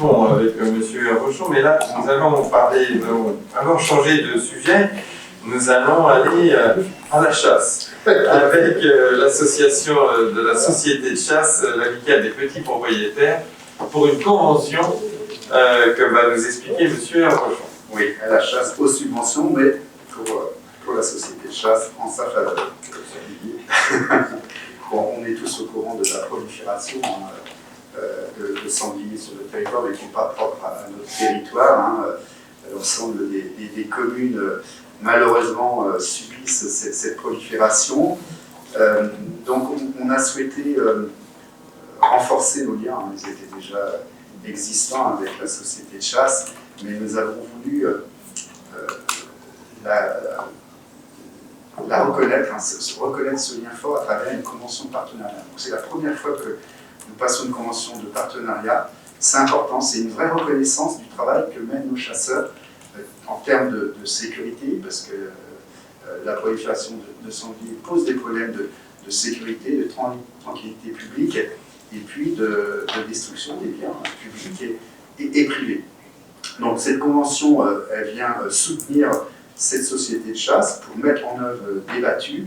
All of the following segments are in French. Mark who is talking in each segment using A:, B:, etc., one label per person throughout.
A: poursuivons avec Monsieur Rochon, mais là, nous allons allons changer de sujet. Nous allons aller à la chasse avec l'association de la société de chasse, l'amicale des petits propriétaires, pour une convention que va nous expliquer Monsieur Rochon.
B: Oui, à la chasse aux subventions, mais pour la société de chasse en sa faveur. Bon, on est tous au courant de la prolifération de sangliers sur le territoire, mais qui n'est pas propre à notre territoire. L'ensemble des communes, malheureusement, subissent cette prolifération. Donc, on a souhaité renforcer nos liens. Ils étaient déjà existants avec la société de chasse, mais nous avons voulu reconnaître ce lien fort à travers une convention de partenariat. Donc, c'est la première fois que nous passons une convention de partenariat. C'est important, c'est une vraie reconnaissance du travail que mènent nos chasseurs en termes de sécurité, parce que la prolifération de sangliers pose des problèmes de sécurité, de tranquillité publique, et puis de destruction des biens publics et privés. Donc cette convention, elle vient soutenir cette société de chasse pour mettre en œuvre des battues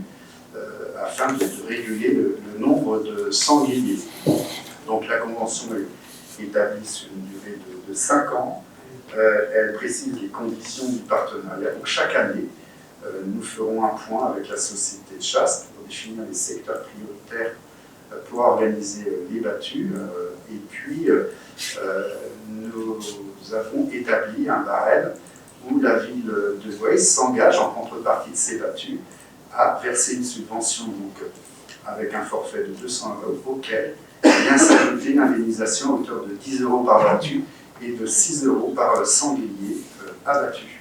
B: afin de réguler le nombre de sangliers. Donc la convention est établie sur une durée de 5 ans. Elle précise les conditions du partenariat. Donc chaque année, nous ferons un point avec la société de chasse pour définir les secteurs prioritaires pour organiser les battues. Et puis, nous avons établi un barème où la ville de Douai s'engage en contrepartie de ces battues à verser une subvention donc, avec un forfait de 200 € auquel vient s'ajouter une indemnisation à hauteur de 10 € par battue et de 6 € par sanglier abattu.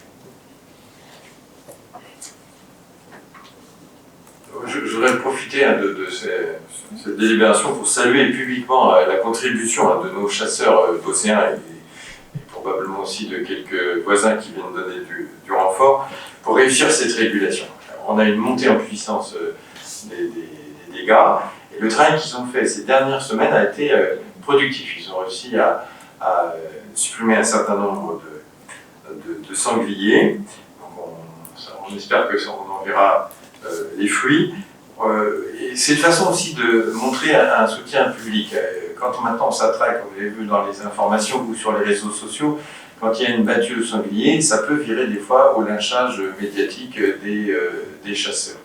A: Je voudrais profiter de cette délibération pour saluer publiquement la contribution de nos chasseurs d'océan et probablement aussi de quelques voisins qui viennent donner du renfort pour réussir cette régulation. Alors, on a une montée en puissance des dégâts et le travail qu'ils ont fait ces dernières semaines a été productif. Ils ont réussi à supprimer un certain nombre de sangliers. Donc on espère que ça, on en verra les fruits. Et c'est une façon aussi de montrer un soutien public. Quand maintenant on s'attraque, comme vous l'avez vu dans les informations ou sur les réseaux sociaux, quand il y a une battue de sanglier, ça peut virer des fois au lynchage médiatique des chasseurs.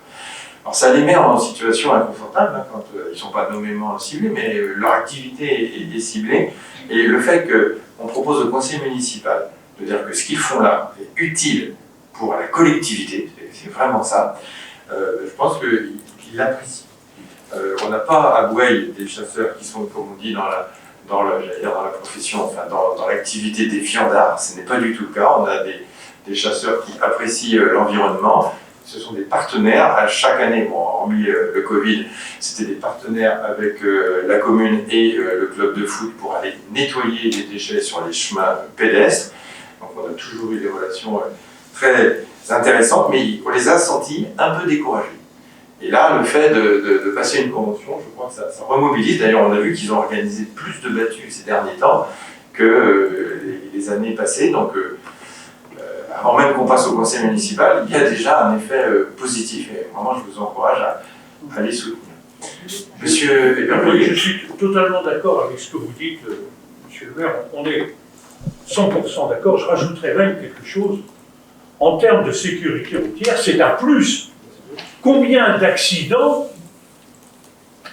A: Alors ça les met en situation inconfortable quand ils ne sont pas nommément ciblés, mais leur activité est ciblée. Et le fait qu'on propose au conseil municipal de dire que ce qu'ils font là est utile pour la collectivité, c'est vraiment ça, je pense qu'ils l'apprécient. On n'a pas à Bouaye des chasseurs qui sont, comme on dit, dans la profession, enfin dans l'activité des viandards. Ce n'est pas du tout le cas. On a des chasseurs qui apprécient l'environnement. Ce sont des partenaires à chaque année. Bon, hormis le Covid, c'était des partenaires avec la commune et le club de foot pour aller nettoyer les déchets sur les chemins pédestres. Donc on a toujours eu des relations très intéressantes, mais on les a sentis un peu découragés. Et là, le fait de passer une convention, je crois que ça remobilise. D'ailleurs, on a vu qu'ils ont organisé plus de battues ces derniers temps que les années passées. Donc, avant même qu'on passe au conseil municipal, il y a déjà un effet positif. Et vraiment, je vous encourage à les soutenir. Monsieur Eberle.
C: Je suis totalement d'accord avec ce que vous dites, monsieur le maire. On est 100% d'accord. Je rajouterais même quelque chose. En termes de sécurité routière, c'est un plus. Combien d'accidents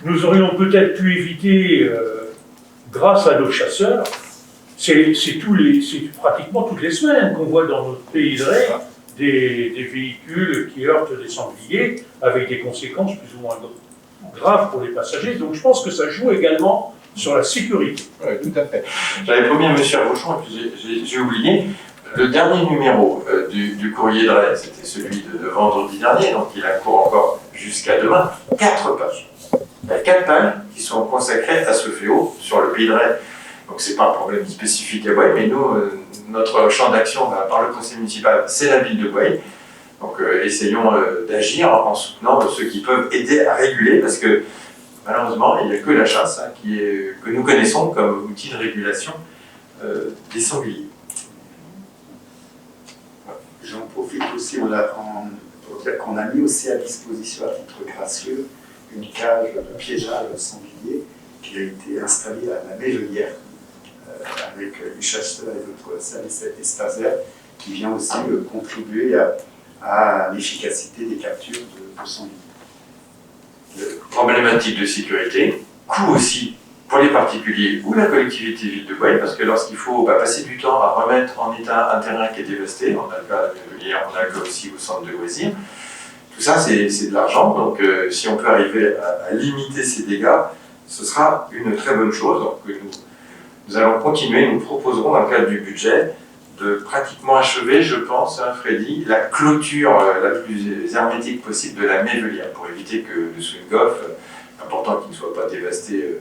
C: nous aurions peut-être pu éviter grâce à nos chasseurs? C'est pratiquement toutes les semaines qu'on voit dans notre pays de Ré des véhicules qui heurtent des sangliers avec des conséquences plus ou moins graves pour les passagers. Donc je pense que ça joue également sur la sécurité.
A: Oui, tout à fait. J'avais promis à M. Rochon, et puis j'ai oublié, le dernier numéro du courrier de Rennes, c'était celui de vendredi dernier, donc il a cours encore jusqu'à demain, 4 pages. Il y a 4 pages qui sont consacrées à ce fléau sur le pays de Rennes. Donc c'est pas un problème spécifique à Bouaye, mais nous, notre champ d'action par le conseil municipal, c'est la ville de Bouaye. Donc essayons d'agir en soutenant ceux qui peuvent aider à réguler, parce que malheureusement, il n'y a que la chasse que nous connaissons comme outil de régulation des sangliers.
B: J'en profite aussi pour dire qu'on a mis aussi à disposition à titre gracieux une cage de piégeage sanglier qui a été installée à la Mévelière avec les chasseurs et d'autres services estasiens qui vient aussi contribuer à l'efficacité des captures de sangliers.
A: Problématique de sécurité, coût aussi pour les particuliers ou la collectivité ville de Boye, parce que lorsqu'il faut passer du temps à remettre en état un terrain qui est dévasté, on a le cas à la Mévelière, on a le cas aussi au centre de loisirs, tout ça c'est de l'argent, donc si on peut arriver à limiter ces dégâts, ce sera une très bonne chose. Donc, nous allons continuer, nous proposerons dans le cadre du budget de pratiquement achever, je pense, Freddy, la clôture la plus hermétique possible de la Mévelière pour éviter que le swing-off, important qu'il ne soit pas dévasté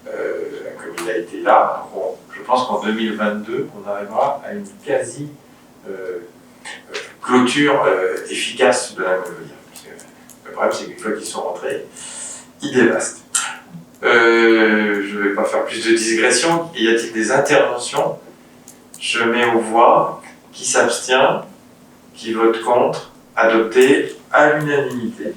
A: comme il a été là. Bon, je pense qu'en 2022, on arrivera à une quasi clôture efficace de la Mévelière. Le problème, c'est qu'une fois qu'ils sont rentrés, ils dévastent. Je ne vais pas faire plus de digression. Y a-t-il des interventions? Je mets aux voix qui s'abstient, qui vote contre, adopté à l'unanimité.